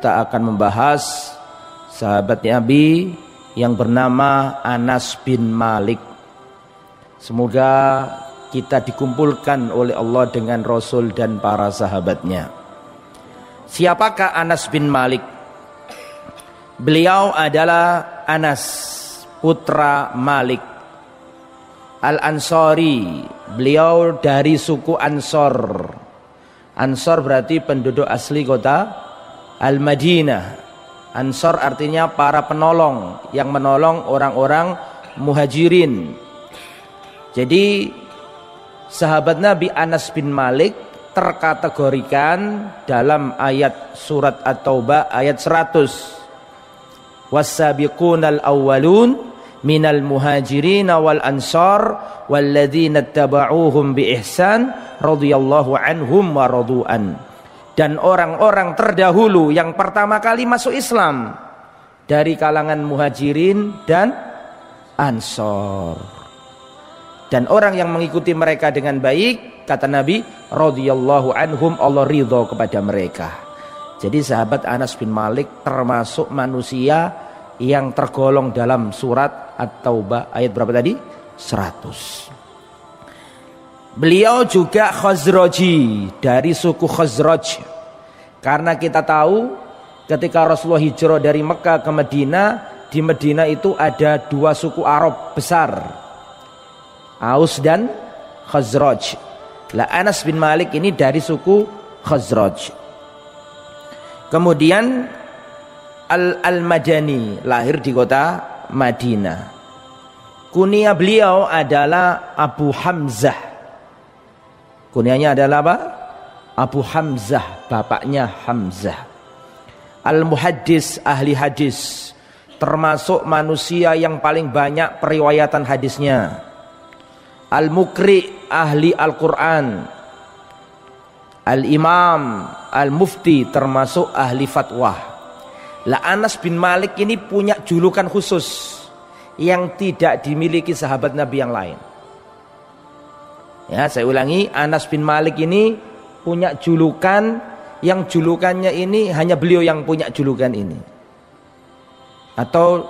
Kita akan membahas sahabat Nabi yang bernama Anas bin Malik. Semoga kita dikumpulkan oleh Allah dengan Rasul dan para sahabatnya. Siapakah Anas bin Malik? Beliau adalah Anas, putra Malik Al-Ansari. Beliau dari suku Ansor. Ansor berarti penduduk asli kota Al-Madinah. Ansor artinya para penolong, yang menolong orang-orang muhajirin. Jadi sahabat Nabi Anas bin Malik terkategorikan dalam ayat surat At-Taubah ayat 100. Was-sabiqunal awwalun minal muhajirin wal ansar walladzina tabauhum bi ihsan radhiyallahu anhum wa radu'an. Dan orang-orang terdahulu yang pertama kali masuk Islam dari kalangan muhajirin dan ansor. Dan orang yang mengikuti mereka dengan baik, kata Nabi, radhiyallahu anhum, Allah ridha kepada mereka. Jadi sahabat Anas bin Malik termasuk manusia yang tergolong dalam surat At-Taubah ayat berapa tadi? 100. Beliau juga Khazraji, dari suku Khazraj. Karena kita tahu ketika Rasulullah hijrah dari Mekah ke Madinah, di Madinah itu ada dua suku Arab besar, Aus dan Khazraj. Lah Anas bin Malik ini dari suku Khazraj. Kemudian Al-Madani, lahir di kota Madinah. Kunia beliau adalah Abu Hamzah. Kunianya adalah apa? Abu Hamzah, bapaknya Hamzah. Al-Muhaddis, ahli hadis, termasuk manusia yang paling banyak periwayatan hadisnya. Al-Mukri, ahli Al-Quran. Al-Imam, Al-Mufti, termasuk ahli fatwa. Lah Anas bin Malik ini punya julukan khusus yang tidak dimiliki sahabat Nabi yang lain. Ya, saya ulangi, Anas bin Malik ini punya julukan yang julukannya ini hanya beliau yang punya julukan ini. Atau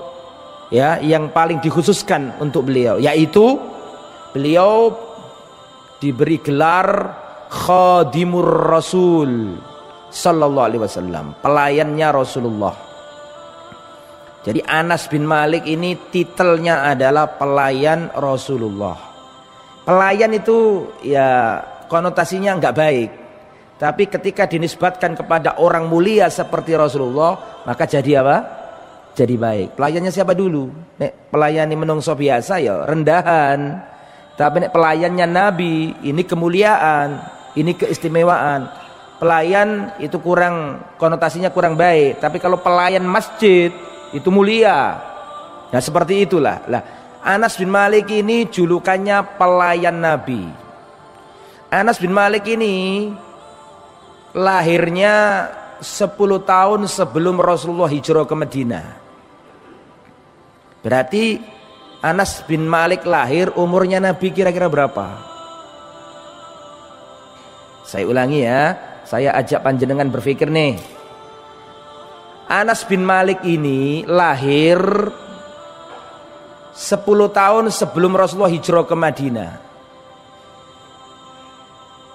ya, yang paling dikhususkan untuk beliau, yaitu beliau diberi gelar Khadimur Rasul sallallahu alaihi wasallam, pelayannya Rasulullah. Jadi Anas bin Malik ini titelnya adalah pelayan Rasulullah. Pelayan itu ya konotasinya enggak baik. Tapi ketika dinisbatkan kepada orang mulia seperti Rasulullah, maka jadi apa? Jadi baik. Pelayannya siapa dulu? Nek pelayani menungso biasa ya rendahan. Tapi nek pelayannya Nabi, ini kemuliaan, ini keistimewaan. Pelayan itu kurang, konotasinya kurang baik. Tapi kalau pelayan masjid itu mulia. Nah seperti itulah. Lah Anas bin Malik ini julukannya pelayan Nabi. Anas bin Malik ini lahirnya 10 tahun sebelum Rasulullah hijrah ke Madinah. Berarti Anas bin Malik lahir, umurnya Nabi kira-kira berapa? Saya ulangi ya, saya ajak panjenengan berpikir nih. Anas bin Malik ini lahir 10 tahun sebelum Rasulullah hijrah ke Madinah.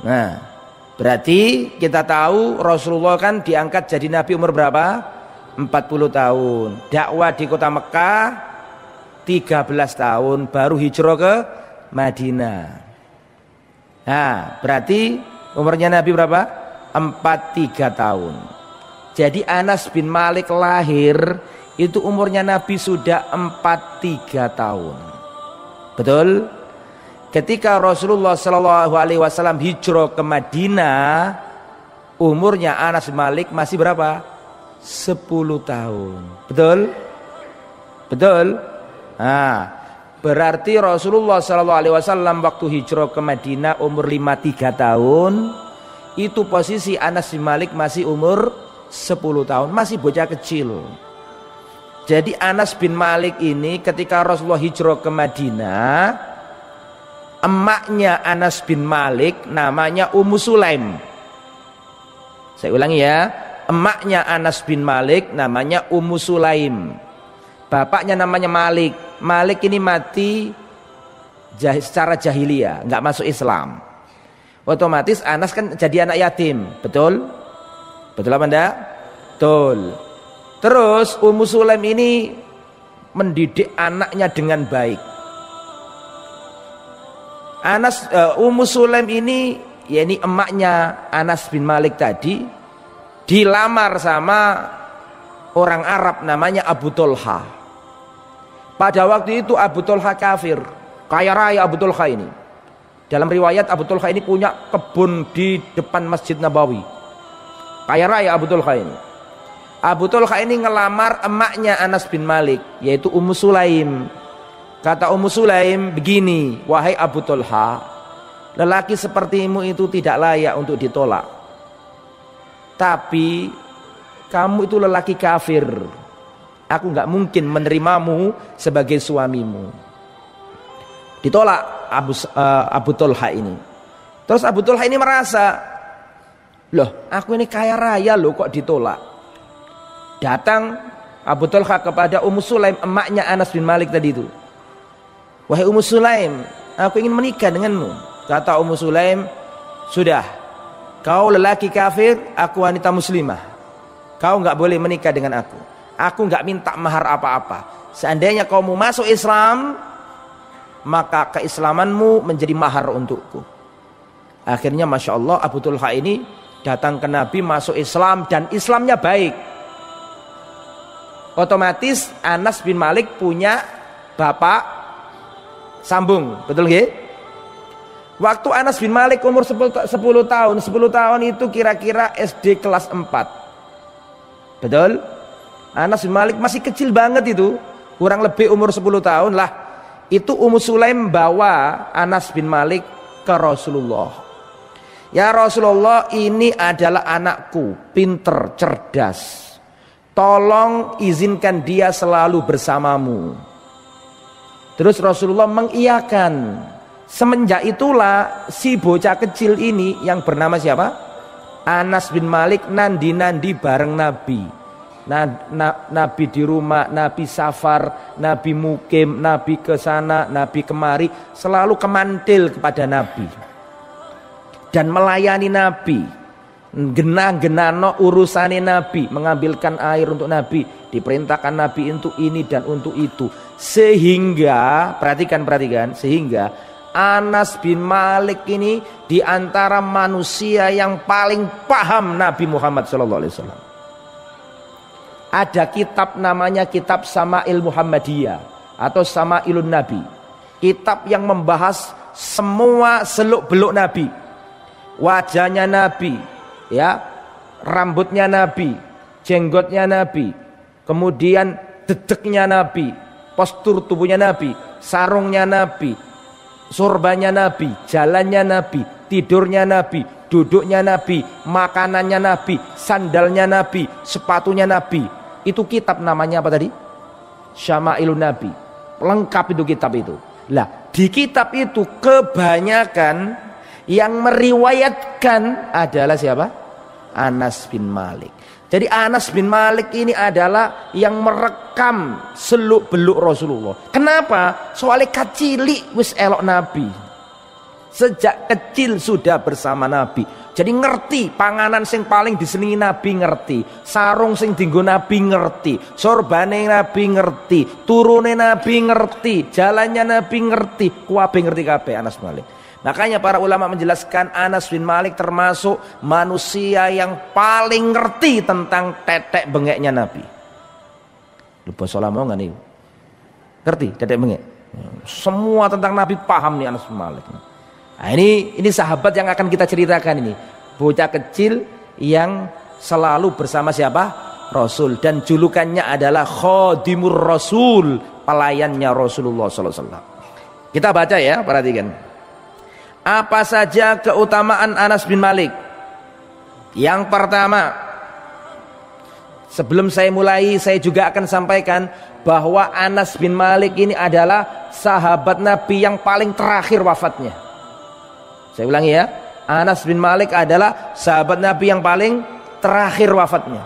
Nah, berarti kita tahu Rasulullah kan diangkat jadi Nabi umur berapa? 40 tahun. Dakwah di kota Mekah 13 tahun, baru hijrah ke Madinah. Nah, berarti umurnya Nabi berapa? 43 tahun. Jadi Anas bin Malik lahir itu umurnya Nabi sudah 43 tahun. Betul? Ketika Rasulullah SAW hijrah ke Madinah, umurnya Anas bin Malik masih berapa? 10 tahun. Betul? Betul? Nah, berarti Rasulullah SAW waktu hijrah ke Madinah umur 53 tahun. Itu posisi Anas bin Malik masih umur 10 tahun, masih bocah kecil. Jadi Anas bin Malik ini ketika Rasulullah hijrah ke Madinah, emaknya Anas bin Malik namanya Ummu Sulaim. Saya ulangi ya, emaknya Anas bin Malik namanya Ummu Sulaim. Bapaknya namanya Malik. Malik ini mati secara jahiliyah, nggak masuk Islam. Otomatis Anas kan jadi anak yatim, betul? Betul apa enggak? Betul. Terus Ummu Sulaim ini mendidik anaknya dengan baik. Ummu Sulaim ini, yakni emaknya Anas bin Malik tadi, dilamar sama orang Arab namanya Abu Tolha. Pada waktu itu Abu Tolha kafir, kaya raya Abu Tolha ini. Dalam riwayat Abu Tolha ini punya kebun di depan Masjid Nabawi. Kaya raya Abu Tolha ini. Abu Tolha ini ngelamar emaknya Anas bin Malik, yaitu Ummu Sulaim. Kata Ummu Sulaim begini, wahai Abu Tolha, lelaki sepertimu itu tidak layak untuk ditolak. Tapi kamu itu lelaki kafir. Aku nggak mungkin menerimamu sebagai suamimu. Ditolak Abu Tolha ini. Terus Abu Tolha ini merasa, loh aku ini kaya raya loh kok ditolak. Datang Abu Tolha kepada Ummu Sulaim, emaknya Anas bin Malik tadi itu. Wahai Ummu Sulaim, aku ingin menikah denganmu. Kata Ummu Sulaim, sudah, kau lelaki kafir, aku wanita muslimah. Kau nggak boleh menikah dengan aku. Aku nggak minta mahar apa-apa. Seandainya kau mau masuk Islam, maka keislamanmu menjadi mahar untukku. Akhirnya Masya Allah Abu Tolha ini datang ke Nabi, masuk Islam, dan Islamnya baik. Otomatis Anas bin Malik punya bapak sambung, betul nggih? Waktu Anas bin Malik umur 10 tahun itu kira-kira SD kelas 4. Betul? Anas bin Malik masih kecil banget itu, kurang lebih umur 10 tahun lah. Itu Ummu Sulaim bawa Anas bin Malik ke Rasulullah. Ya Rasulullah, ini adalah anakku, pinter, cerdas. Tolong izinkan dia selalu bersamamu. Terus Rasulullah mengiyakan. Semenjak itulah si bocah kecil ini yang bernama siapa? Anas bin Malik nandi-nandi bareng Nabi. Nabi di rumah, Nabi safar, Nabi mukim, Nabi ke sana, Nabi kemari, selalu kemantil kepada Nabi dan melayani Nabi. Genah-genah urusane Nabi, mengambilkan air untuk Nabi, diperintahkan Nabi untuk ini dan untuk itu, sehingga perhatikan, sehingga Anas bin Malik ini diantara manusia yang paling paham Nabi Muhammad SAW. Ada kitab namanya kitab Sama'il Muhammadiyah atau Sama'ilun Nabi, kitab yang membahas semua seluk-beluk Nabi, wajahnya Nabi, ya, rambutnya Nabi, jenggotnya Nabi, kemudian dedeknya Nabi, postur tubuhnya Nabi, sarungnya Nabi, surbanya Nabi, jalannya Nabi, tidurnya Nabi, duduknya Nabi, makanannya Nabi, sandalnya Nabi, sepatunya Nabi. Itu kitab namanya apa tadi? Syama'ilun Nabi. Lengkap itu kitab itu. Lah, di kitab itu kebanyakan yang meriwayatkan adalah siapa? Anas bin Malik. Jadi Anas bin Malik ini adalah yang merekam seluk-beluk Rasulullah. Kenapa? Soalnya kacili wis elok Nabi. Sejak kecil sudah bersama Nabi. Jadi ngerti panganan sing paling disenengi Nabi ngerti, sarung sing dienggo Nabi ngerti, sorbane Nabi ngerti, turune Nabi ngerti, jalannya Nabi ngerti, kuwabe ngerti kabeh Anas bin Malik. Makanya para ulama menjelaskan Anas bin Malik termasuk manusia yang paling ngerti tentang tetek bengeknya Nabi. Lupa salah mau nggak nih? Ngerti tetek bengek? Semua tentang Nabi paham nih Anas bin Malik. Nah, ini sahabat yang akan kita ceritakan ini. Bocah kecil yang selalu bersama siapa? Rasul, dan julukannya adalah Khadimur Rasul, pelayannya Rasulullah SAW. Kita baca ya, perhatikan. Apa saja keutamaan Anas bin Malik? Yang pertama, sebelum saya mulai, saya juga akan sampaikan bahwa Anas bin Malik ini adalah sahabat Nabi yang paling terakhir wafatnya. Saya ulangi ya, Anas bin Malik adalah sahabat Nabi yang paling terakhir wafatnya.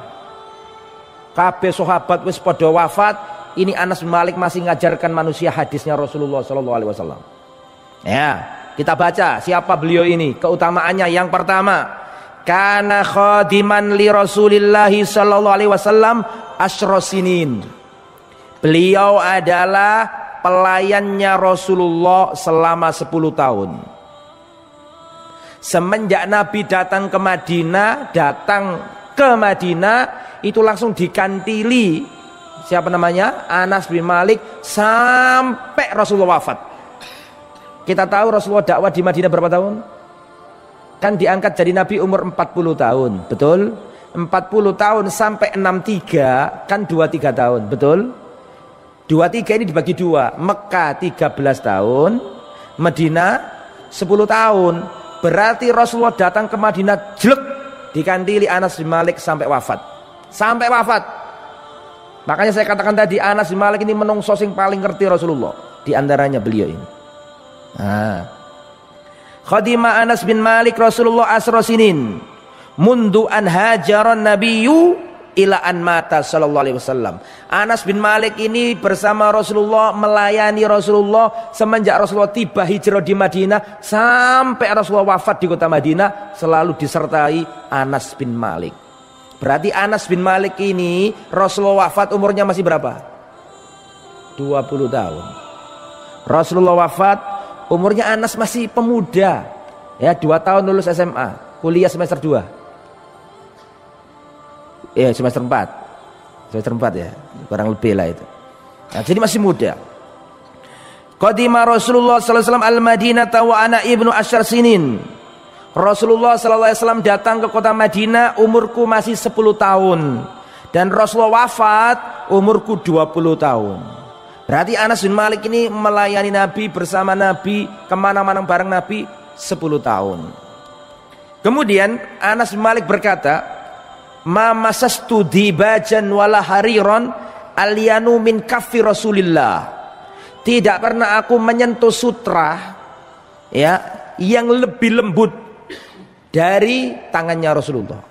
Kabeh sahabat wis padha wafat, ini Anas bin Malik masih ngajarkan manusia hadisnya Rasulullah sallallahu alaihi wasallam. Ya, kita baca siapa beliau ini, keutamaannya. Yang pertama, kana khadiman li Rasulillah sallallahu alaihi wasallam asyrosinin. Beliau adalah pelayannya Rasulullah selama 10 tahun. Semenjak Nabi datang ke Madinah, itu langsung dikantili siapa namanya? Anas bin Malik sampai Rasulullah wafat. Kita tahu Rasulullah dakwah di Madinah berapa tahun? Kan diangkat jadi Nabi umur 40 tahun, betul? 40 tahun sampai 63 kan 23 tahun, betul? 23 ini dibagi 2, Mekah 13 tahun, Madinah 10 tahun. Berarti Rasulullah datang ke Madinah jelek, dikandili Anas bin Malik sampai wafat. Sampai wafat. Makanya saya katakan tadi, Anas bin Malik ini menungso sing paling ngerti Rasulullah. Di antaranya beliau ini. Khadima Anas bin Malik Rasulullah asrosinin mundu an hajaron nabiyyu ila an mata sallallahu alaihi wasallam. Anas bin Malik ini bersama Rasulullah, melayani Rasulullah semenjak Rasulullah tiba hijrah di Madinah sampai Rasulullah wafat di kota Madinah, selalu disertai Anas bin Malik. Berarti Anas bin Malik ini Rasulullah wafat umurnya masih berapa? 20 tahun. Rasulullah wafat umurnya Anas masih pemuda. Ya, 2 tahun lulus SMA, kuliah semester 2. Ya, semester 4 ya, kurang lebih lah itu. Nah, jadi masih muda. Qadima Rasulullah sallallahu alaihi wasallam al-Madinah wa ana ibnu asyar sinin. Rasulullah sallallahu alaihi wasallam datang ke kota Madinah, umurku masih 10 tahun, dan Rasulullah wafat umurku 20 tahun. Berarti Anas bin Malik ini melayani Nabi, bersama Nabi, kemana-mana bareng Nabi 10 tahun. Kemudian Anas bin Malik berkata, ma masastu dibajan wala hariron alyanu min kaffi Rasulillah. Tidak pernah aku menyentuh sutra ya yang lebih lembut dari tangannya Rasulullah.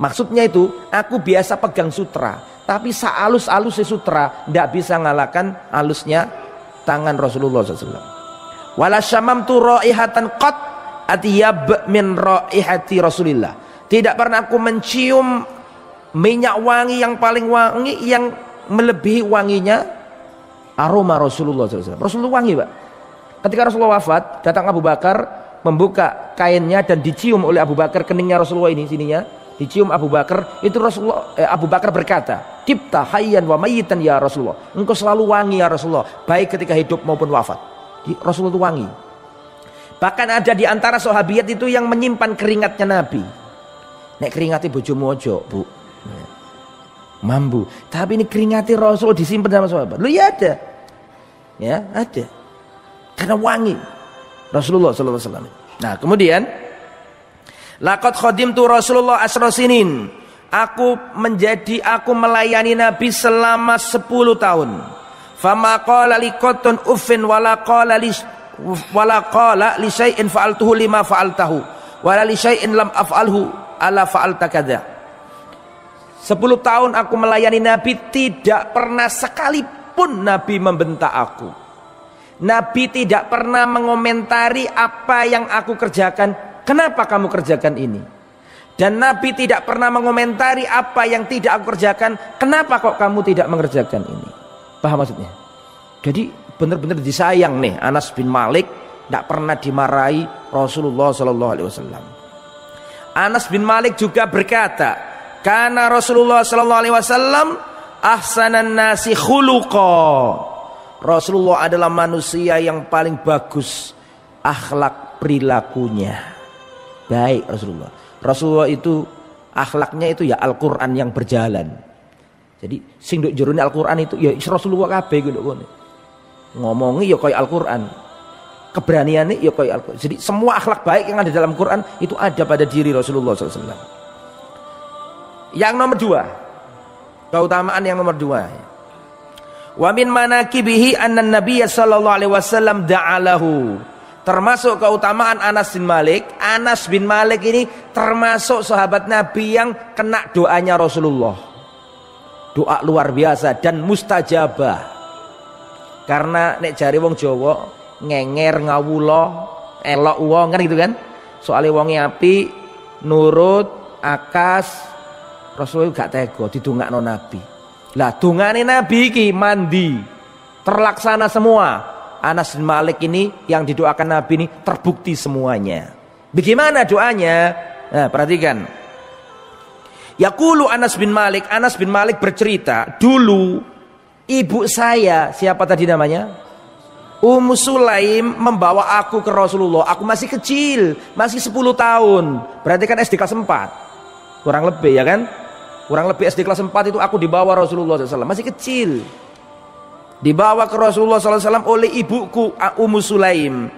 Maksudnya itu, aku biasa pegang sutra, tapi sehalus-halusnya sutra tidak bisa ngalahkan halusnya tangan Rasulullah SAW. Wala syamamtu raihatan qat atyab min raihati Rasulillah. Tidak pernah aku mencium minyak wangi yang paling wangi, yang melebihi wanginya aroma Rasulullah SAW. Rasulullah wangi, Pak. Ketika Rasulullah wafat, datang Abu Bakar, membuka kainnya dan dicium oleh Abu Bakar, keningnya Rasulullah ini, sininya dicium Abu Bakar. Itu Abu Bakar berkata, "Tibta hayyan wa mayyitan ya Rasulullah." Engkau selalu wangi ya Rasulullah, baik ketika hidup maupun wafat. Rasulullah itu wangi. Bahkan ada di antara sahabiat itu yang menyimpan keringatnya Nabi. Nek keringati bojomu ojo, Bu. Mambu. Tapi ini keringati Rasul disimpan sama sahabat. Lu ya ada. Ya, ada. Karena wangi Rasulullah sallallahu alaihi wasallam. Nah, kemudian laqad khadimtu Rasulullah asrosinin. Aku melayani Nabi selama 10 tahun. Fama qala liqatun uffin wala qala li syai'in fa'altuhu lima fa'altahu wala li syai'in lam af'alhu ala fa'alta kadza. 10 tahun aku melayani Nabi, tidak pernah sekalipun Nabi membentak aku. Nabi tidak pernah mengomentari apa yang aku kerjakan, kenapa kamu kerjakan ini. Dan Nabi tidak pernah mengomentari apa yang tidak aku kerjakan, kenapa kok kamu tidak mengerjakan ini. Paham maksudnya? Jadi benar-benar disayang nih Anas bin Malik, tidak pernah dimarahi Rasulullah sallallahu alaihi wasallam. Anas bin Malik juga berkata, karena Rasulullah sallallahu alaihi wasallam ahsanan nasi khuluqa. Rasulullah adalah manusia yang paling bagus akhlak perilakunya. Baik Rasulullah. Rasulullah itu akhlaknya itu ya Al-Qur'an yang berjalan. Jadi sing nduk jerone Al-Qur'an itu ya Rasulullah kabeh ngono. Ngomongi ya kaya Al-Qur'an. Keberaniannya ya kayak Al-Quran. Jadi semua akhlak baik yang ada dalam Quran itu ada pada diri Rasulullah SAW. Yang nomor 2, keutamaan yang nomor 2. Wa min manakibihi anna Nabiy sallallahu alaihi wasallam da'alahu. Termasuk keutamaan Anas bin Malik. Anas bin Malik ini termasuk sahabat Nabi yang kena doanya Rasulullah. Doa luar biasa dan mustajabah. Karena nek jari wong Jawa ngenger ngawula elok wong kan gitu kan. Soale wonge api nurut akas Rasulullah gak tega didongakno Nabi. Lah dongane Nabi iki mandi terlaksana semua. Anas bin Malik ini yang didoakan Nabi ini terbukti semuanya. Bagaimana doanya? Nah, perhatikan. Yaqulu Anas bin Malik bercerita, dulu ibu saya, siapa tadi namanya? Ummu Sulaim membawa aku ke Rasulullah. Aku masih kecil, masih 10 tahun. Berarti kan SD kelas 4. Kurang lebih ya kan? Kurang lebih SD kelas 4 itu aku dibawa Rasulullah SAW, masih kecil. Dibawa ke Rasulullah SAW oleh ibuku Ummu Sulaim.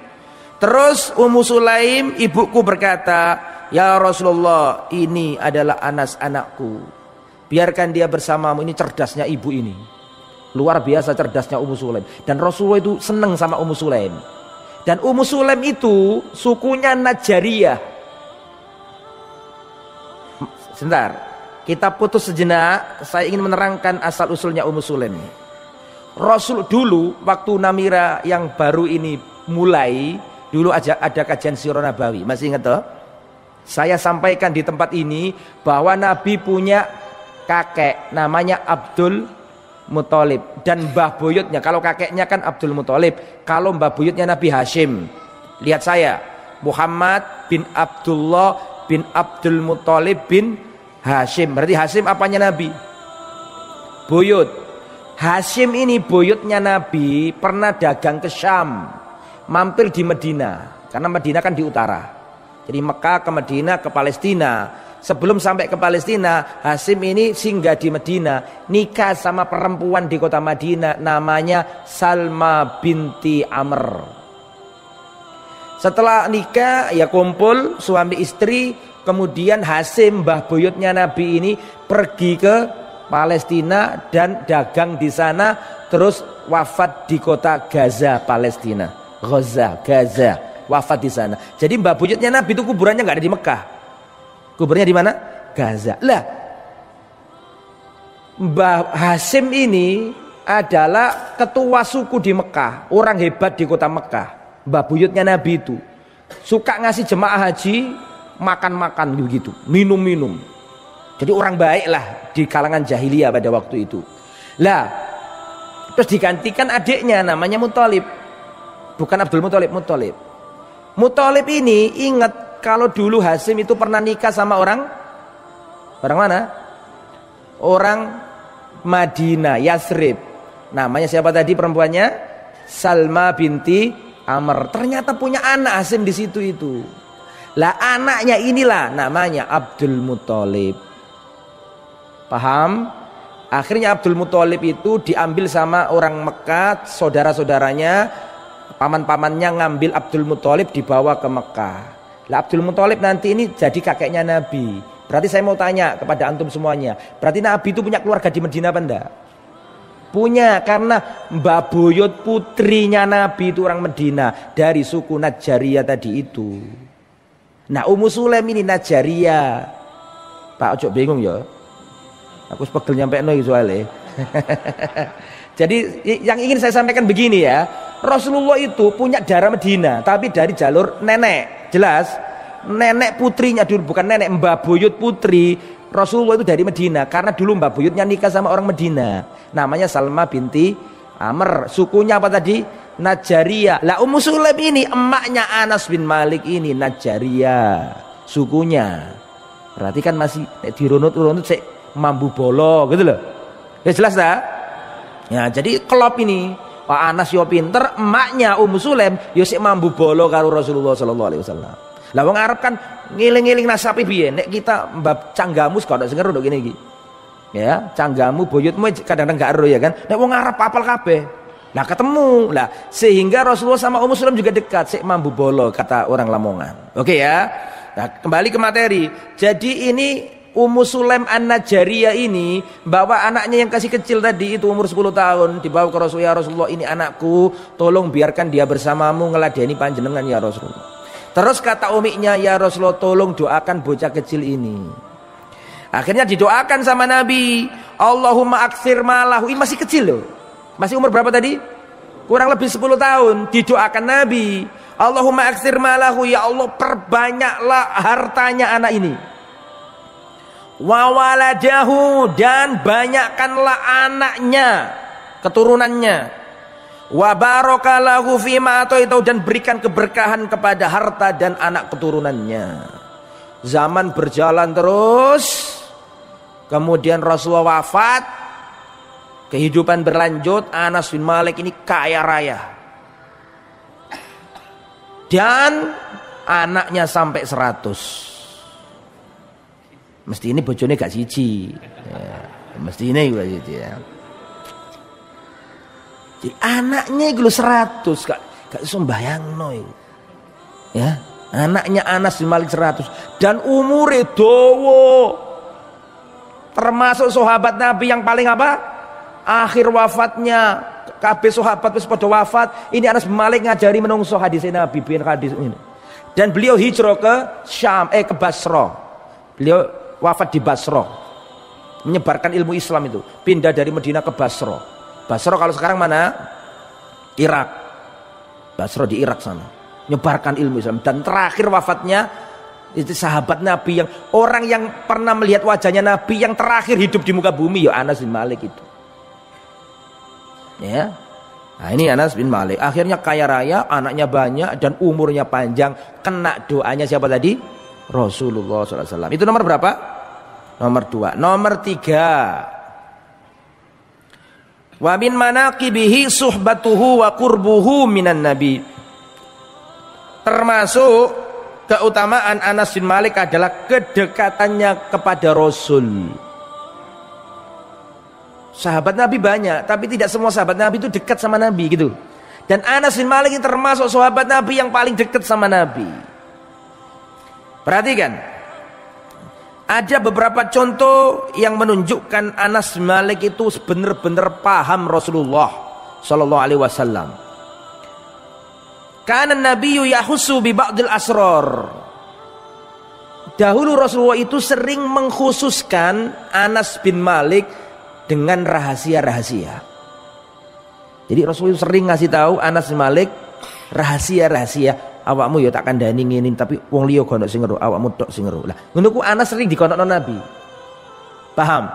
Terus Ummu Sulaim ibuku berkata, ya Rasulullah, ini adalah Anas anakku. Biarkan dia bersamamu. Ini cerdasnya ibu ini. Luar biasa cerdasnya Ummu Sulaim. Dan Rasulullah itu senang sama Ummu Sulaim. Dan Ummu Sulaim itu sukunya Najjariyah. Sebentar, kita putus sejenak. Saya ingin menerangkan asal usulnya Ummu Sulaim. Rasul dulu waktu Namira yang baru ini mulai, dulu aja ada kajian Sirah Nabawi, masih ingat toh? Saya sampaikan di tempat ini bahwa Nabi punya kakek namanya Abdul Muthalib dan mbah buyutnya, kalau kakeknya kan Abdul Muthalib, kalau mbah buyutnya Nabi Hashim. Lihat saya, Muhammad bin Abdullah bin Abdul Muthalib bin Hashim. Berarti Hashim apanya Nabi? Buyut. Hashim ini buyutnya Nabi pernah dagang ke Syam, mampir di Medina, karena Medina kan di utara. Jadi Mekah ke Medina ke Palestina. Sebelum sampai ke Palestina, Hashim ini singgah di Medina, nikah sama perempuan di kota Madinah namanya Salma binti Amr. Setelah nikah ya kumpul suami istri, kemudian Hashim mbah buyutnya Nabi ini pergi ke Palestina dan dagang di sana, terus wafat di kota Gaza, Palestina. Gaza, wafat di sana. Jadi mbah buyutnya Nabi itu kuburannya nggak ada di Mekah. Kuburnya di mana? Gaza. Lah, Mbah Hashim ini adalah ketua suku di Mekah, orang hebat di kota Mekah. Mbah buyutnya Nabi itu suka ngasih jemaah haji makan-makan gitu, minum-minum. Jadi orang baik lah di kalangan jahiliyah pada waktu itu. Lah, terus digantikan adiknya namanya Muthalib. Bukan Abdul Muthalib, Muthalib. Muthalib ini ingat kalau dulu Hashim itu pernah nikah sama orang mana? Orang Madinah, Yasrib. Namanya siapa tadi perempuannya? Salma binti Amr. Ternyata punya anak Hashim di situ itu. Lah anaknya inilah namanya Abdul Muthalib. Paham? Akhirnya Abdul Muthalib itu diambil sama orang Mekah, saudara-saudaranya, paman-pamannya ngambil Abdul Muthalib dibawa ke Mekah. Lah Abdul Muthalib nanti ini jadi kakeknya Nabi. Berarti saya mau tanya kepada antum semuanya, berarti Nabi itu punya keluarga di Madinah apa enggak? Punya, karena mbah buyut putrinya Nabi itu orang Madinah dari suku Najjariyah tadi itu. Nah Ummu Sulaim ini Najjariyah. Pak ojo bingung ya. Aku sepegel nyampe no soalnya. Jadi yang ingin saya sampaikan begini ya, Rasulullah itu punya darah Medina, tapi dari jalur nenek. Jelas, nenek putrinya dulu, bukan nenek, mbah buyut putri Rasulullah itu dari Medina, karena dulu mbah buyutnya nikah sama orang Medina, namanya Salma binti Amr. Sukunya apa tadi? Najjariyah. Lah Ummu Sulaim ini emaknya Anas bin Malik ini Najjariyah sukunya. Berarti kan masih dirunut-runut sik mambu bolo gitu loh. Ya jelas tak? Ya jadi klop ini. Pak Anas yo pinter, emaknya Ummu Sulaim yo sik mambu bolo karo Rasulullah sallallahu alaihi wasallam. Lah wong Arab kan ngiling-ngiling nasabe piye? Nek kita mbab canggamu kok ndak senger nduk kene iki. Ya, canggamu buyutmu kadang-kadang gak ero ya kan. Nek wong Arab apal kabeh. Nah ketemu. Lah sehingga Rasulullah sama Ummu Sulaim juga dekat, sik mambu bolo kata orang Lamongan. Oke ya. Nah, kembali ke materi. Jadi ini Ummu Sulaim An-Najjariyah ini bawa anaknya yang kasih kecil tadi itu umur 10 tahun, dibawa ke Rasulullah. Ya Rasulullah, ini anakku, tolong biarkan dia bersamamu ngeladeni panjenengan ya Rasulullah. Terus kata umiknya, ya Rasulullah tolong doakan bocah kecil ini. Akhirnya didoakan sama Nabi, Allahumma aktsir malahu. Ini masih kecil loh, masih umur berapa tadi? Kurang lebih 10 tahun. Didoakan Nabi, Allahumma aktsir malahu, ya Allah perbanyaklah hartanya anak ini. Wa waladahu, dan banyakkanlah anaknya, keturunannya. Wa barakalahu fima ataitahu, dan berikan keberkahan kepada harta dan anak keturunannya. Zaman berjalan terus, kemudian Rasulullah wafat, kehidupan berlanjut. Anas bin Malik ini kaya raya, dan anaknya sampai 100. Mesti ini bojone gak siji ya, mesti ini gak siji ya. Jadi anaknya itu 100, gak iso mbayangno iku. Ya, anaknya Anas bin Malik 100 dan umure dawa. Termasuk sahabat Nabi yang paling apa? Akhir wafatnya, kabeh sahabat wis padha wafat. Ini Anas bin Malik ngajari menungso hadis Nabi bin hadis ini. Dan beliau hijrah ke Syam, ke Basra. Beliau wafat di Basra, menyebarkan ilmu Islam itu, pindah dari Madinah ke Basra. Basra kalau sekarang mana? Irak. Basra di Irak sana, menyebarkan ilmu Islam. Dan terakhir wafatnya itu sahabat Nabi, yang orang yang pernah melihat wajahnya Nabi yang terakhir hidup di muka bumi, ya Anas bin Malik itu. Ya, nah ini Anas bin Malik. Akhirnya kaya raya, anaknya banyak dan umurnya panjang. Kena doanya siapa tadi? Rasulullah SAW. Itu nomor berapa? Nomor 2. Nomor 3. Wa min manaqibihi suhbatuhu wa qurbuhu minan nabi. Termasuk keutamaan Anas bin Malik adalah kedekatannya kepada Rasul. Sahabat Nabi banyak, tapi tidak semua sahabat Nabi itu dekat sama Nabi gitu. Dan Anas bin Malik ini termasuk sahabat Nabi yang paling dekat sama Nabi. Perhatikan, ada beberapa contoh yang menunjukkan Anas bin Malik itu benar-benar paham Rasulullah Sallallahu Alaihi Wasallam. Karena Nabi yahussu bi ba'dil asrar. Dahulu Rasulullah itu sering mengkhususkan Anas bin Malik dengan rahasia-rahasia. Jadi Rasulullah sering ngasih tahu Anas bin Malik rahasia-rahasia. Awakmu ya tak kandhani ngene, tapi wong liya gak ono sing ngeru, awakmu tok sing ngeru. Lah ngono ku Anas sering dikonokno Nabi. Paham?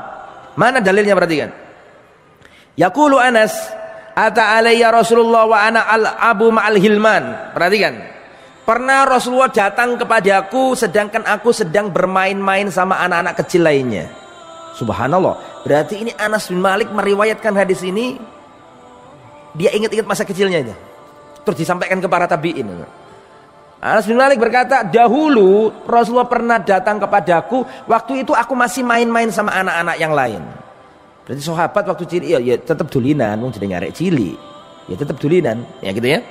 Mana dalilnya, perhatikan. Yaqulu Anas, ata alayya Rasulullah wa ana al-abu ma'al hilman. Perhatikan. Pernah Rasulullah datang kepadaku sedangkan aku sedang bermain-main sama anak-anak kecil lainnya. Subhanallah. Berarti ini Anas bin Malik meriwayatkan hadis ini, dia ingat-ingat masa kecilnya itu. Terus disampaikan ke para tabi'in. Anas bin Malik berkata, dahulu Rasulullah pernah datang kepadaku, waktu itu aku masih main-main sama anak-anak yang lain. Berarti sahabat waktu cilik ya tetap dulinan, wong jenenge arek cilik. Ya tetap dulinan, ya gitu ya.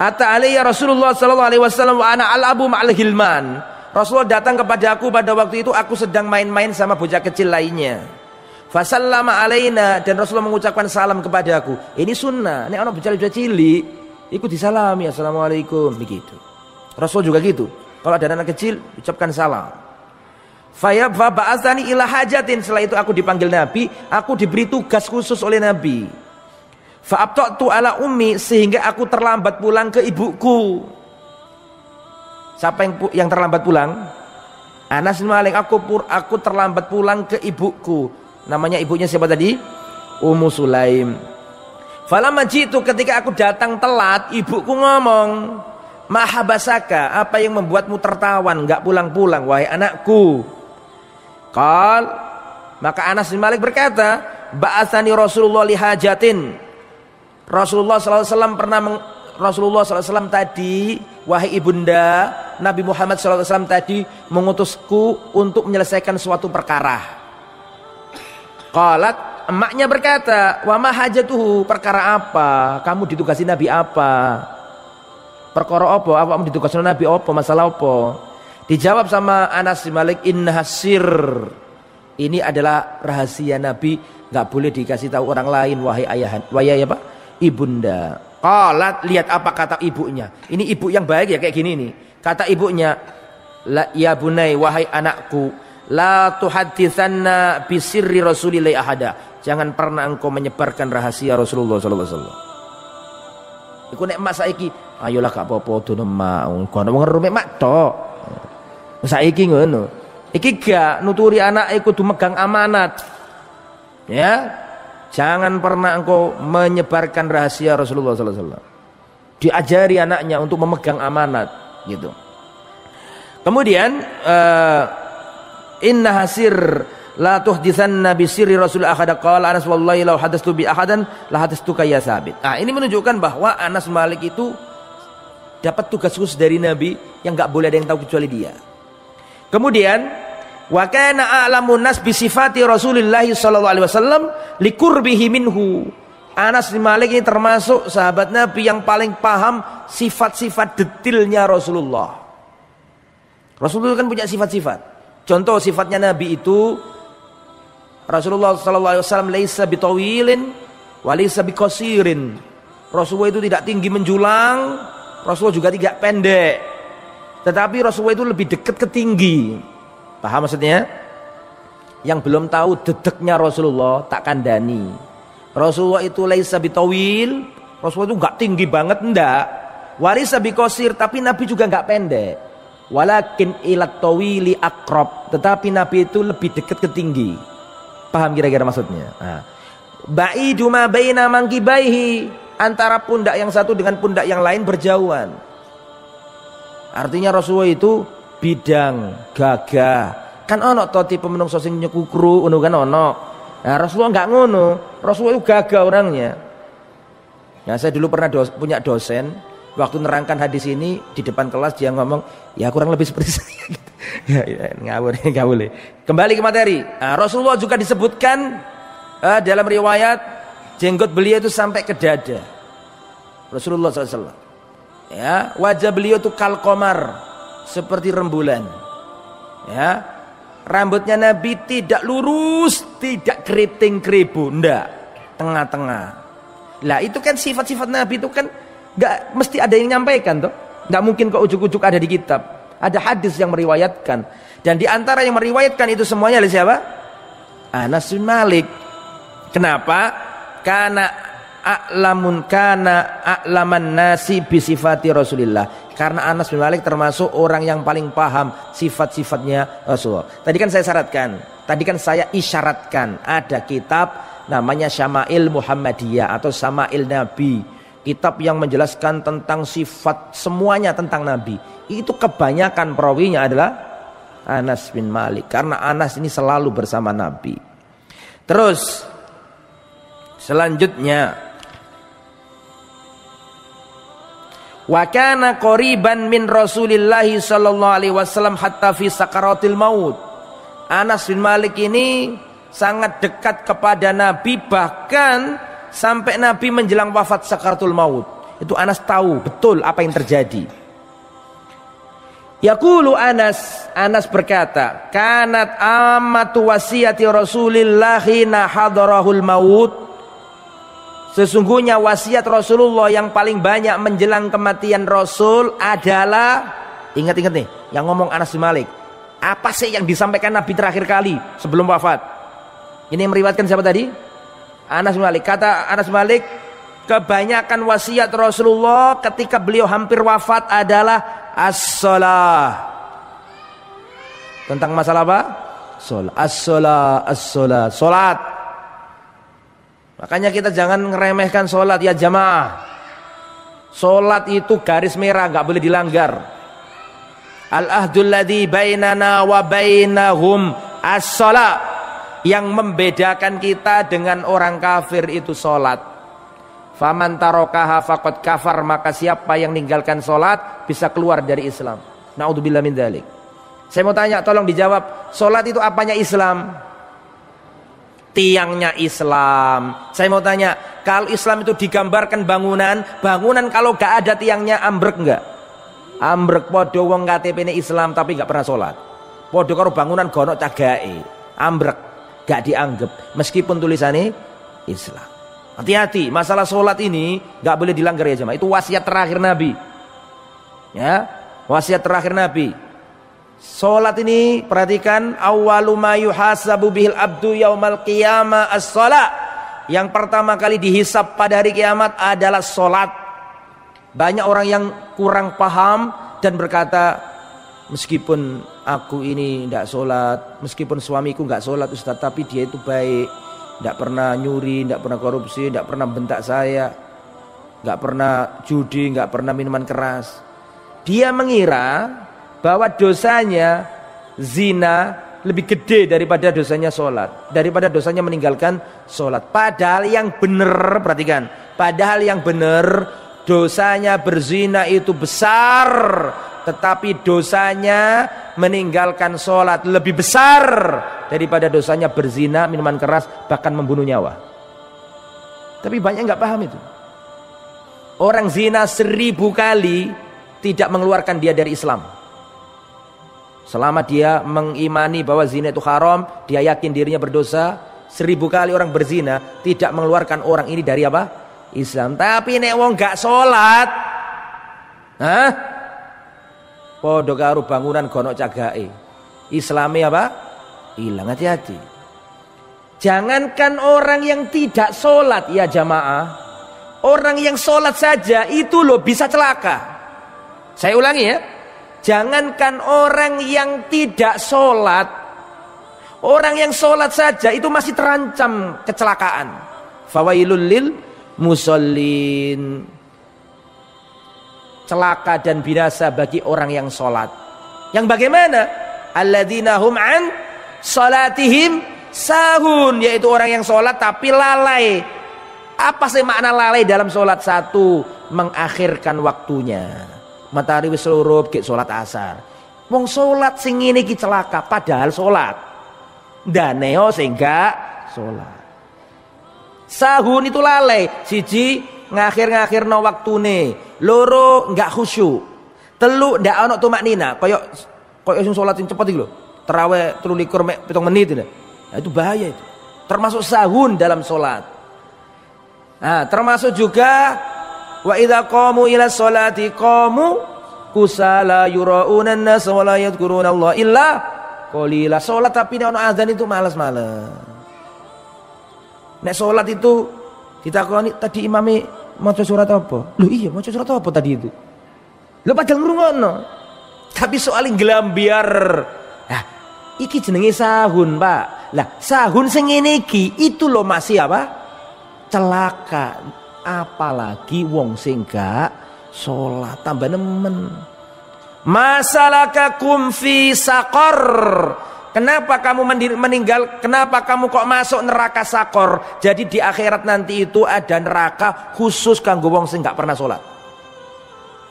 Ata alayya Rasulullah sallallahu alaihi wasallam wa ana al-abu ma'al hilman. Rasulullah datang kepadaku pada waktu itu aku sedang main-main sama bocah kecil lainnya. Fasallama alaina, dan Rasulullah mengucapkan salam kepadaku. Ini sunnah, nek ana bocah cilik iku disalami, assalamualaikum begitu. Rasul juga gitu. Kalau ada anak kecil, ucapkan salam. Fa ba'atsani ila hajatin. Setelah itu aku dipanggil Nabi, aku diberi tugas khusus oleh Nabi. Fa abta'tu ala ummi, sehingga aku terlambat pulang ke ibuku. Siapa yang terlambat pulang? Anas bin Malik. Aku terlambat pulang ke ibuku. Namanya ibunya siapa tadi? Ummu Sulaim. Falamma jitu, ketika aku datang telat, ibuku ngomong, mahabasaka, apa yang membuatmu tertawan enggak pulang-pulang wahai anakku? Qal, maka Anas bin Malik berkata, ba'atsani Rasulullah lihajatin. Rasulullah SAW Rasulullah SAW tadi, wahai ibunda Nabi Muhammad SAW tadi mengutusku untuk menyelesaikan suatu perkara. Qalat, emaknya berkata, wa ma hajatuhu, perkara apa? Kamu ditugasi Nabi apa? Perkara apa? Awakmu ditugasi Nabi apa? Masalah apa? Dijawab sama Anas bin Malik, inna sir. Ini adalah rahasia Nabi, nggak boleh dikasih tahu orang lain, wahai ayahan, wahai apa? Ibunda. Qalat, lihat apa kata ibunya. Ini ibu yang baik ya, kayak gini nih. Kata ibunya, la, ya bunai, wahai anakku, la tuhadditsanna bisirri rasulillahi ahada. Jangan pernah engkau menyebarkan rahasia Rasulullah sallallahu alaihi wasallam. Iku nek mak saiki, ayolah gak apa-apa dono mak, kono wong ngerumek mak tok. Saiki ngono. Iki gak nuturi anak kudu megang amanat. Ya. Jangan pernah engkau menyebarkan rahasia Rasulullah sallallahu alaihi wasallam. Diajari anaknya untuk memegang amanat gitu. Kemudian inna hasir la tuhditsanna bi sirri rasul ahad qala Anas wallahi law hadastu bi ahadan la hadastuka ya Sabit. Nah, ini menunjukkan bahwa Anas Malik itu dapat tugas khusus dari Nabi yang enggak boleh ada yang tahu kecuali dia. Kemudian wa kana a'lamun nas bi sifati Rasulillah sallallahu alaihi wasallam liqurbihi minhu. Anas bin Malik ini termasuk sahabat Nabi yang paling paham sifat-sifat detailnya Rasulullah. Rasulullah kan punya sifat-sifat. Contoh sifatnya Nabi itu, Rasulullah sallallahu alaihi wasallam laisa bitawilin wa laisa biqasirin. Rasulullah itu tidak tinggi menjulang, Rasulullah juga tidak pendek. Tetapi Rasulullah itu lebih dekat ke tinggi. Paham maksudnya? Yang belum tahu dedeknya Rasulullah tak kandani. Rasulullah itu laisa bitawil, Rasulullah itu enggak tinggi banget, enggak. Walisa biqasir, tapi Nabi juga enggak pendek. Walakin ilat tawili akrab, tetapi Nabi itu lebih dekat ke tinggi. Paham kira-kira maksudnya? Nah. Ba'idu ma baina mangkibaihi, antara pundak yang satu dengan pundak yang lain berjauhan. Artinya Rasulullah itu bidang, gagah. Kan ono to tipe menungso sing nyekukru ngono kan ono. Nah, Rasulullah enggak ngono. Rasulullah itu gagah orangnya. Nah, saya dulu pernah punya dosen. Waktu nerangkan hadis ini di depan kelas dia ngomong, ya kurang lebih seperti saya. Ya, ngawur, nggak boleh. Kembali ke materi. Nah, Rasulullah juga disebutkan dalam riwayat jenggot beliau itu sampai ke dada. Rasulullah SAW. Ya, wajah beliau itu kalkomar, seperti rembulan. Ya, rambutnya Nabi tidak lurus, tidak keriting keribu, ndak, tengah-tengah. Lah itu kan sifat-sifat Nabi itu kan nggak mesti ada yang nyampaikan toh, nggak mungkin kok ujuk-ujuk ada di kitab. Ada hadis yang meriwayatkan, dan di antara yang meriwayatkan itu semuanya adalah siapa? Anas bin Malik. Kenapa? Kana a'laman nasi bi sifati Rasulillah. Karena Anas bin Malik termasuk orang yang paling paham sifat-sifatnya Rasulullah. Tadi kan saya isyaratkan ada kitab namanya Syama'il Muhammadiyah atau Syama'il Nabi. Kitab yang menjelaskan tentang sifat semuanya tentang Nabi. Itu kebanyakan perawinya adalah Anas bin Malik. Karena Anas ini selalu bersama Nabi. Terus selanjutnya, wa kana qoriban min Rasulillah sallallahu alaihi wasallam hatta fi sakaratil maut. Anas bin Malik ini sangat dekat kepada Nabi, bahkan sampai Nabi menjelang wafat sakaratul maut. Itu Anas tahu betul apa yang terjadi. Yaqulu Anas berkata, kanat amatu wasiyati Rasulillahi na hadarahul maut. Sesungguhnya wasiat Rasulullah yang paling banyak menjelang kematian Rasul adalah, ingat-ingat nih, yang ngomong Anas bin Malik. Apa sih yang disampaikan Nabi terakhir kali sebelum wafat? Ini yang meriwayatkan siapa tadi? Anas bin Malik. Kata Anas bin Malik, kebanyakan wasiat Rasulullah ketika beliau hampir wafat adalah as-shalah. Tentang masalah apa? As-shalah. Salat. Makanya kita jangan ngeremehkan salat ya jamaah. Salat itu garis merah, enggak boleh dilanggar. Al-ahdul ladzi bainana wa bainahum as-shalah. Yang membedakan kita dengan orang kafir itu salat. Faman tarokaha faqad kafar, maka siapa yang meninggalkan salat bisa keluar dari Islam. Naudzubillah min dzalik. Saya mau tanya, tolong dijawab, salat itu apanya Islam? Tiangnya Islam. Saya mau tanya, kalau Islam itu digambarkan bangunan kalau gak ada tiangnya ambruk enggak? ambrek podo wong KTP-ne Islam tapi gak pernah sholat. Podo karo bangunan gonok cagae, ambrek, gak dianggap meskipun tulisannya Islam. Hati-hati, masalah sholat ini gak boleh dilanggar ya jemaah. Itu wasiat terakhir Nabi. Ya, wasiat terakhir Nabi. Sholat ini perhatikan, awwalu ma yuhasabu bihil abdu yaumal qiyamah as-sholat. Yang pertama kali dihisab pada hari kiamat adalah sholat. Banyak orang yang kurang paham dan berkata, meskipun aku ini tidak sholat, meskipun suamiku nggak sholat Ustaz, tapi dia itu baik, tidak pernah nyuri, tidak pernah korupsi, tidak pernah bentak saya, nggak pernah judi, nggak pernah minuman keras. Dia mengira bahwa dosanya zina lebih gede daripada dosanya sholat, daripada dosanya meninggalkan sholat. Padahal yang benar, perhatikan, padahal yang benar, dosanya berzina itu besar, tetapi dosanya meninggalkan sholat lebih besar daripada dosanya berzina, minuman keras, bahkan membunuh nyawa. Tapi banyak nggak paham itu. Orang zina 1000 kali tidak mengeluarkan dia dari Islam. Selama dia mengimani bahwa zina itu haram, dia yakin dirinya berdosa. 1000 kali orang berzina tidak mengeluarkan orang ini dari apa? Islam. Tapi nek wong gak sholat, podo karo bangunan gonok cagae, Islami apa? Hilang. Hati-hati. Jangankan orang yang tidak sholat ya jamaah, orang yang sholat saja itu loh bisa celaka. Saya ulangi ya, jangankan orang yang tidak sholat, orang yang sholat saja itu masih terancam kecelakaan. Fawailul lil musallin, celaka dan binasa bagi orang yang sholat. Yang bagaimana? Alladzina hum an salatihim sahun, yaitu orang yang sholat tapi lalai. Apa sih makna lalai dalam sholat? Satu, mengakhirkan waktunya. Matahari wis surup ke sholat asar. Wong sholat sing ngene iki celaka, padahal sholat. Daneo sing gak sholat. Sahun itu lalai. Siji ngakhir no waktune, loro nggak khusyuk, telu ndak ono tumaknina, koyok sing sholat sing cepet iki lho, tarawih 23 mek 7 menit itu. Nah, itu bahaya itu. Termasuk sahun dalam sholat. Nah, termasuk juga wa idza qamu ila sholati qamu kusala yurauna an-nas wa la yadhkuruna Allah illa qalila. Sholat tapi nek ono azan itu malas-malas. Nek sholat itu ditakoni tadi imami maca surat apa? Loh iya maca surat apa tadi itu? Loh padahal ngrungokno. Tapi soal nglambiar. Nah, iki jenenge sahun, Pak. Lah, sahun sing ngene iki itu loh masih apa? Celaka. Apalagi wong sing gak salat tambah nemen. Masalakakum fi saqar. Kenapa kamu meninggal? Kenapa kamu kok masuk neraka sakor? Jadi di akhirat nanti itu ada neraka khusus kanggo wong sing gak pernah sholat.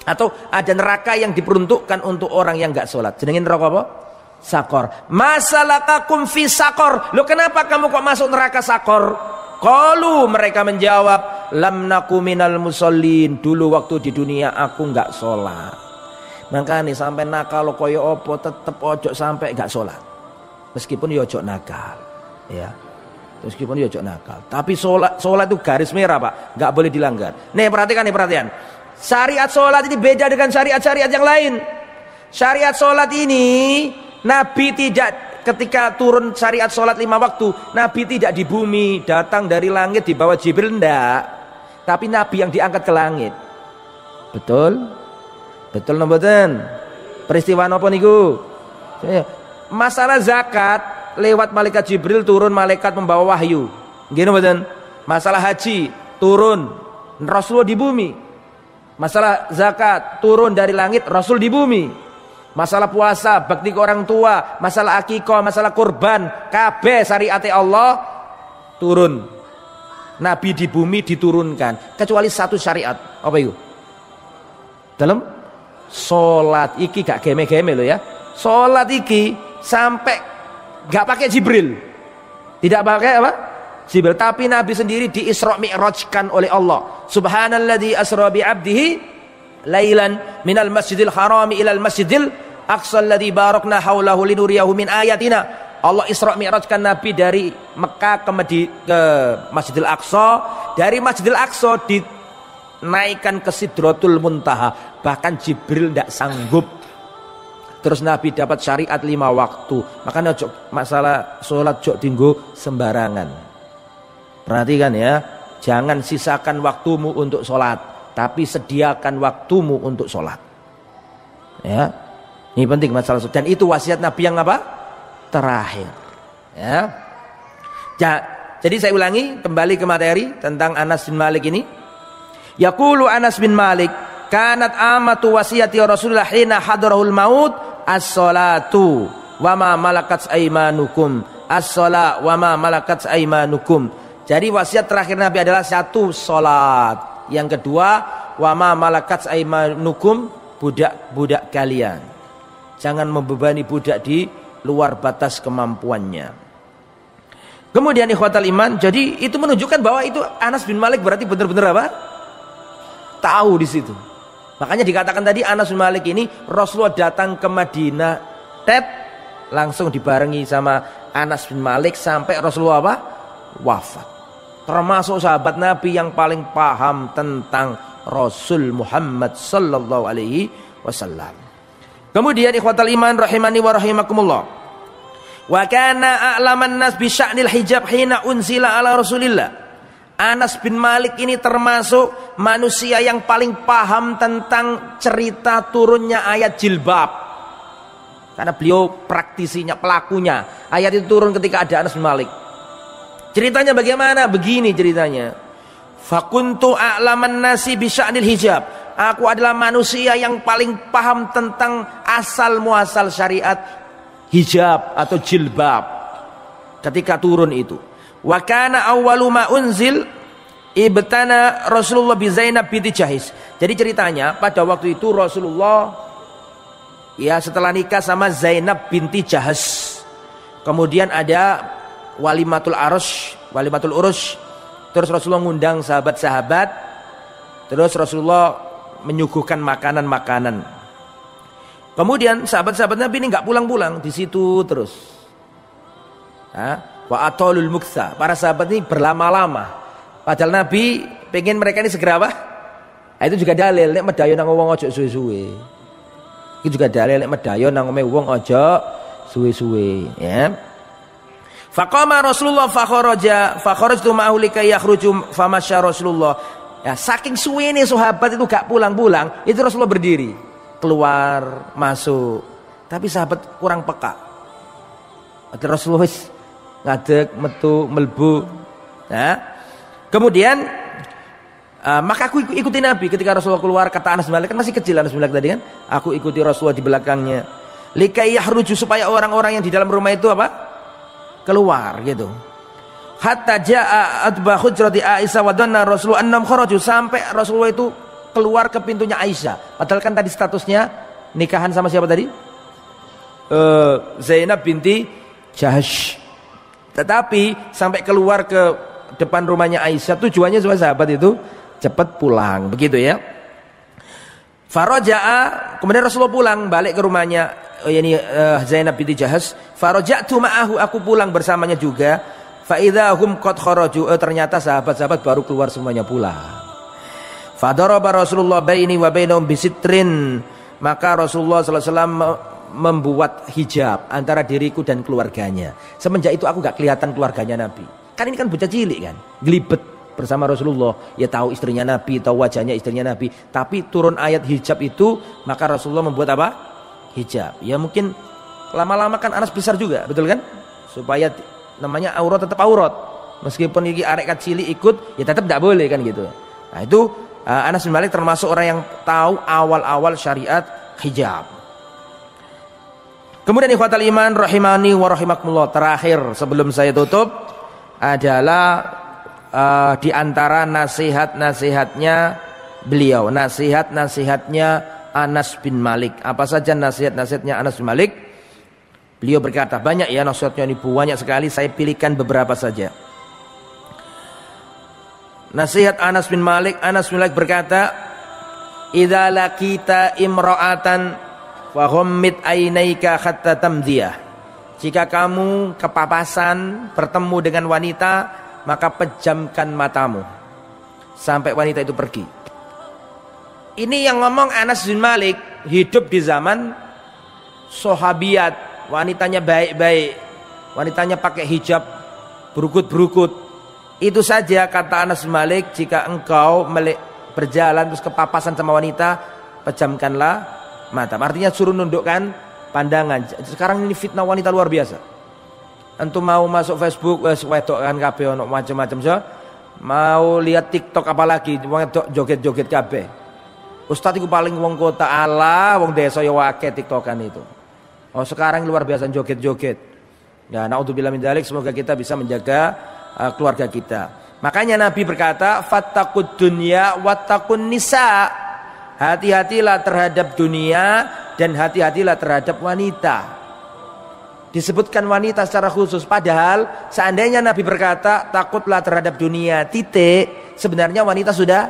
Atau ada neraka yang diperuntukkan untuk orang yang gak sholat. Jenenge neraka apa? Sakor. Masalakakum fi sakor. Loh kenapa kamu kok masuk neraka sakor? Qalu, mereka menjawab, lam naku minal musallin. Dulu waktu di dunia aku gak sholat. Makanya sampai nakal koyo opo tetep ojo sampai gak sholat. Meskipun ya ojo nakal, ya. Meskipun ya ojo nakal. Tapi sholat itu garis merah, Pak, nggak boleh dilanggar. Nih perhatikan, syariat sholat ini beda dengan syariat-syariat yang lain. Syariat sholat ini Nabi tidak, ketika turun syariat sholat 5 waktu, Nabi tidak di bumi, datang dari langit dibawa Jibril, enggak. Tapi Nabi yang diangkat ke langit. Betul? Betul nomboten? Peristiwa apa niku? Masalah zakat lewat malaikat Jibril turun, malaikat membawa wahyu. Gini betul. Masalah haji turun, Rasulullah di bumi. Masalah zakat turun dari langit, Rasul di bumi. Masalah puasa, bakti ke orang tua, masalah akikah, masalah kurban, kabeh syariat Allah turun. Nabi di bumi diturunkan, kecuali satu syariat. Apa itu? Dalam sholat iki gak geme-geme loh ya. Sholat iki sampai gak pakai Jibril, tidak pakai apa? Jibril. Tapi Nabi sendiri di Isra Mi'rajkan oleh Allah. Subhanalladzi asra bi 'abdihi lailan minal masjidil harami ilal masjidil aqsa alladzi barakna haulahu linuriyahu min ayatina. Allah Isra Mi'rajkan Nabi dari Mekah ke Masjidil Aqsa, dari Masjidil Aqsa dinaikkan ke Sidratul Muntaha, bahkan Jibril tidak sanggup. Terus Nabi dapat syariat 5 waktu. Makanya masalah sholat jok tinggu sembarangan. Perhatikan ya, jangan sisakan waktumu untuk sholat, tapi sediakan waktumu untuk sholat. Ya, ini penting masalah sholat. Dan itu wasiat Nabi yang apa? Terakhir. Ya. Jadi saya ulangi kembali ke materi tentang Anas bin Malik ini. Yaqulu Anas bin Malik, kanat amatu wasiyati Rasulullah hina hadarahul maut as-salatu wa ma malakat aymanukum. As-salat wa ma malakat aymanukum. Jadi wasiat terakhir Nabi adalah 1 salat. Yang kedua, wa ma malakat aymanukum, budak-budak kalian. Jangan membebani budak di luar batas kemampuannya. Kemudian ikhwatal iman, jadi itu menunjukkan bahwa itu Anas bin Malik berarti benar-benar apa? Tahu di situ. Makanya dikatakan tadi Anas bin Malik ini Rasulullah datang ke Madinah, langsung dibarengi sama Anas bin Malik sampai Rasulullah apa? Wafat. Termasuk sahabat Nabi yang paling paham tentang Rasul Muhammad sallallahu alaihi wasallam. Kemudian ikhwatal iman rahimani wa rahimakumullah. Wa kana a'laman nas bi sya'nil hijab hina unzila ala Rasulillah. Anas bin Malik ini termasuk manusia yang paling paham tentang cerita turunnya ayat jilbab. Karena beliau praktisinya, pelakunya. Ayat itu turun ketika ada Anas bin Malik. Ceritanya bagaimana? Begini ceritanya. Fakuntu a'laman nasi bi sya'nil hijab. Aku adalah manusia yang paling paham tentang asal muasal syariat hijab atau jilbab ketika turun itu. Wa kana awwalu ma unzil ibtana Rasulullah bi Zainab binti Jahsh. Jadi ceritanya pada waktu itu Rasulullah ya setelah nikah sama Zainab binti Jahsh. Kemudian ada walimatul urus. Terus Rasulullah ngundang sahabat-sahabat. Terus Rasulullah menyuguhkan makanan-makanan. Kemudian sahabat-sahabat Nabi ini nggak pulang-pulang di situ terus. Wa atolul muksa. Para sahabat ini berlama-lama. Padahal Nabi pengen mereka ini segera apa? Itu juga dalil nek medayo nang wong ojo suwe-suwe. Itu juga dalil nek medayo nang wong ojo suwe-suwe, ya. Faqama Rasulullah fakharajtu ma'ahu likay yakhruju famasya Rasulullah. Ya, saking suwene sahabat itu gak pulang-pulang, itu Rasulullah berdiri, keluar, masuk. Tapi sahabat kurang peka. Ada Rasulullah ngadeg, metu, melbu. Ya. Kemudian maka aku ikuti Nabi ketika Rasulullah keluar. Kata Anas bin Malik, kan masih kecil Anas bin Malik tadi kan. Aku ikuti Rasulullah di belakangnya. Likai yahruju, supaya orang-orang yang di dalam rumah itu apa? Keluar gitu. Hatta jaa adba hujrati Aisyah wa dhanna Rasulullah annam kharaju, sampai Rasulullah itu keluar ke pintunya Aisyah. Padahal kan tadi statusnya nikahan sama siapa tadi? Zainab binti Jahsh. Tetapi sampai keluar ke depan rumahnya Aisyah, tujuannya supaya sahabat itu cepat pulang, begitu ya. Faraja'a, kemudian Rasulullah pulang balik ke rumahnya Zainab binti Jahsh. Faraja'tu ma'ahu, aku pulang bersamanya juga. Fa idza hum qad kharaju, ternyata sahabat-sahabat baru keluar semuanya pulang. Fadaraba Rasulullah baini wa bainahum bisitrin, maka Rasulullah sallallahu alaihi wasallam membuat hijab antara diriku dan keluarganya. Semenjak itu aku gak kelihatan keluarganya Nabi. Kan ini kan bocah cilik kan, gelibet bersama Rasulullah. Ya tahu istrinya Nabi, tahu wajahnya istrinya Nabi. Tapi turun ayat hijab itu, maka Rasulullah membuat apa? Hijab. Ya mungkin lama-lama kan Anas besar juga, betul kan? Supaya namanya aurat tetap aurat, meskipun ini arek kecil ikut ya tetap tidak boleh kan gitu. Nah itu Anas bin Malik termasuk orang yang tahu awal-awal syariat hijab. Kemudian ikhwatal iman rahimani wa rahimakumullah, terakhir sebelum saya tutup adalah di antara nasihat-nasihatnya beliau, nasihat-nasihatnya Anas bin Malik. Apa saja nasihat-nasihatnya Anas bin Malik? Beliau berkata, banyak ya nasihatnya ini, banyak sekali, saya pilihkan beberapa saja. Nasihat Anas bin Malik. Anas bin Malik berkata, idza laqita imra'atan wa ghammid ainaika hatta tamdiyah. Jika kamu kepapasan bertemu dengan wanita, maka pejamkan matamu sampai wanita itu pergi. Ini yang ngomong Anas bin Malik, hidup di zaman sahabiat, wanitanya baik-baik, wanitanya pakai hijab berukut-berukut. Itu saja kata Anas bin Malik, jika engkau berjalan terus kepapasan sama wanita, pejamkanlah mata. Artinya suruh nundukkan pandangan. Sekarang ini fitnah wanita luar biasa. Antum mau masuk Facebook, wedok kan kabeh ono macam-macam so. Mau lihat TikTok apalagi, wedok joget-joget kabeh. Ustaz itu paling wong kota ala, wong desa ya wake TikTokan itu. Oh sekarang luar biasa joget-joget. Ya naudzubillah min dzalik, semoga kita bisa menjaga keluarga kita. Makanya Nabi berkata, fattaqud dunya wattaqun nisa. Hati-hatilah terhadap dunia dan hati-hatilah terhadap wanita. Disebutkan wanita secara khusus, padahal seandainya Nabi berkata takutlah terhadap dunia titik, sebenarnya wanita sudah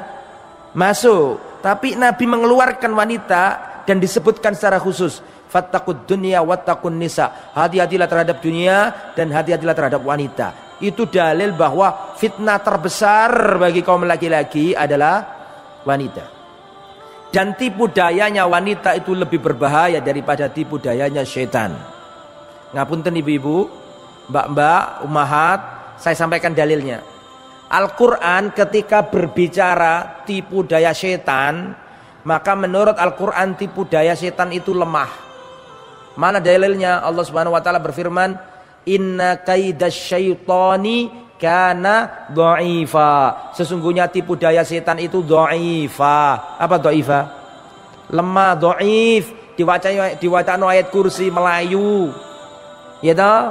masuk. Tapi Nabi mengeluarkan wanita dan disebutkan secara khusus, fattaqud dunya wattaqun nisa. Hati-hatilah terhadap dunia dan hati-hatilah terhadap wanita. Itu dalil bahwa fitnah terbesar bagi kaum laki-laki adalah wanita. Dan tipu dayanya wanita itu lebih berbahaya daripada tipu dayanya syaitan. Ngapunten ibu-ibu, mbak-mbak, ummahat, saya sampaikan dalilnya. Al-Quran ketika berbicara tipu daya syaitan, maka menurut Al-Quran tipu daya syaitan itu lemah. Mana dalilnya? Allah Subhanahu wa taala berfirman, inna kaidasyaitani kana dha'ifa. Sesungguhnya tipu daya setan itu dha'ifa. Apa dha'ifa? Lemah, dhaif. Diwacano ayat kursi Melayu. Ya toh?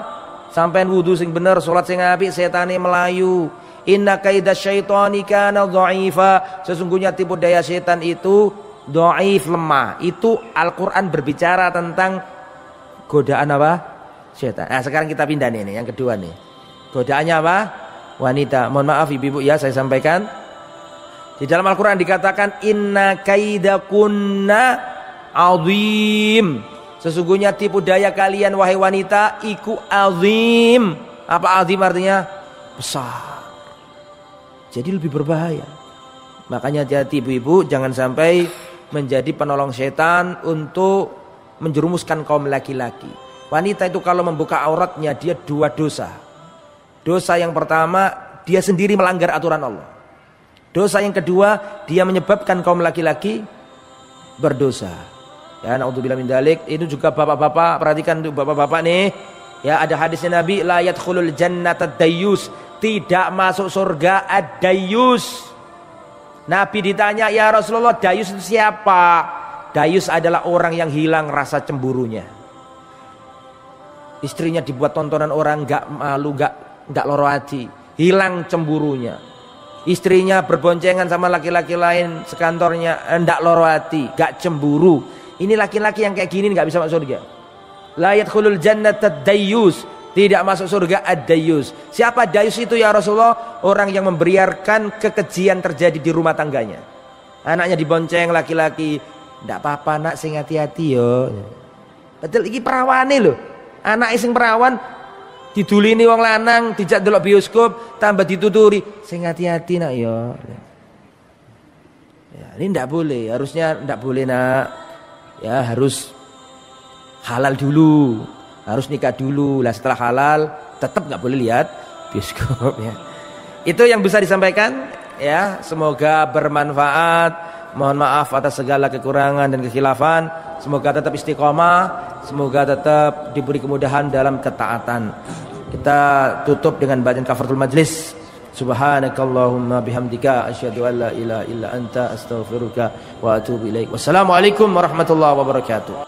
Sampean wudu sing bener, salat sing apik, setane Melayu. Inna kaidasyaitani kana dha'ifa. Sesungguhnya tipu daya setan itu dhaif, lemah. Itu Al-Qur'an berbicara tentang godaan apa? Setan. Nah, sekarang kita pindah nih yang kedua nih. Godaannya apa? Wanita. Mohon maaf ibu-ibu ya, saya sampaikan. Di dalam Al-Quran dikatakan inna kaidakunna azim. Sesungguhnya tipu daya kalian wahai wanita iku azim. Apa azim artinya? Besar. Jadi lebih berbahaya. Makanya hati-hati ibu-ibu, jangan sampai menjadi penolong setan untuk menjerumuskan kaum laki-laki. Wanita itu kalau membuka auratnya dia dua dosa. Dosa yang pertama, dia sendiri melanggar aturan Allah. Dosa yang kedua, dia menyebabkan kaum laki-laki berdosa. Ya, naudzubillah min dzalik. Itu juga bapak-bapak, perhatikan untuk bapak-bapak nih. Ya, ada hadisnya Nabi, la yadkhulul jannata dayyus. Tidak masuk surga ad-dayyus. Nabi ditanya, ya Rasulullah, dayyus itu siapa? Dayyus adalah orang yang hilang rasa cemburunya. Istrinya dibuat tontonan orang, enggak malu, enggak loro hati, hilang cemburunya. Istrinya berboncengan sama laki-laki lain sekantornya, enggak loro hati, enggak cemburu. Ini laki-laki yang kayak gini enggak bisa masuk surga. La yadkhulul jannata ad-dayyus. Tidak masuk surga ad-dayyus. Siapa dayyus itu ya Rasulullah? Orang yang membiarkan kekejian terjadi di rumah tangganya. Anaknya dibonceng laki-laki, enggak apa-apa nak, sing hati-hati yo. Betul iki perawane lho. Anak sing perawan didulini wong lanang, dijak delok bioskop, tambah dituturi, sing hati-hati nak ya. Ya, ini ndak boleh, harusnya ndak boleh nak. Ya, harus halal dulu, harus nikah dulu. Lah setelah halal tetap nggak boleh lihat bioskop ya. Itu yang bisa disampaikan ya, semoga bermanfaat. Mohon maaf atas segala kekurangan dan kekhilafan. Semoga tetap istiqomah, semoga tetap diberi kemudahan dalam ketaatan. Kita tutup dengan bacaan kafaratul majlis. Subhanakallahumma bihamdika asyhadu an la ilaha illa anta astaghfiruka wa atubu ilaik. Wassalamualaikum warahmatullahi wabarakatuh.